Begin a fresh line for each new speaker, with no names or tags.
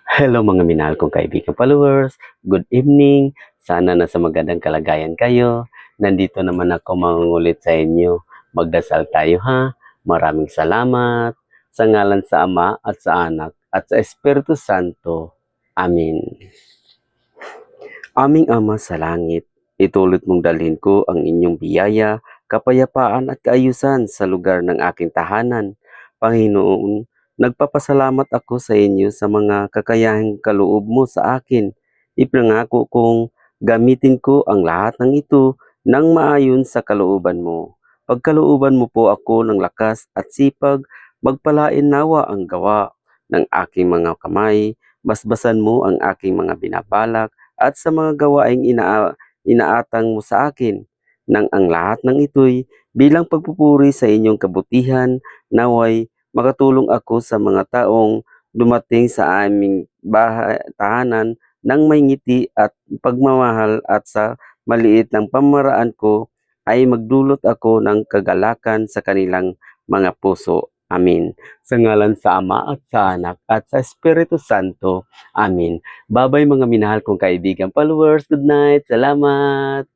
Hello mga minahal kong kaibigan followers, good evening. Sana nasa magandang kalagayan kayo. Nandito naman ako mangungulit sa inyo. Magdasal tayo ha. Maraming salamat. Sa ngalan sa Ama at sa Anak at sa Espiritu Santo. Amen. Aming Ama sa langit, ituloy mong dalhin ko ang inyong biyaya, kapayapaan at kaayusan sa lugar ng aking tahanan. Panginoon, nagpapasalamat ako sa inyo sa mga kakayahing kaloob mo sa akin. Ipinangako kong gamitin ko ang lahat ng ito nang maayon sa kalooban mo. Pagkalooban mo po ako ng lakas at sipag, magpalain nawa ang gawa ng aking mga kamay, basbasan mo ang aking mga binabalak, at sa mga gawaing inaatang mo sa akin, nang ang lahat ng ito'y bilang pagpupuri sa inyong kabutihan, naway makatulong ako sa mga taong dumating sa aming tahanan ng may ngiti at pagmamahal, at sa maliit ng pamaraan ko ay magdulot ako ng kagalakan sa kanilang mga puso. Amin. Sa ngalan sa Ama at sa Anak at sa Espiritu Santo. Amin. Babay mga minahal kong kaibigan followers. Good night. Salamat.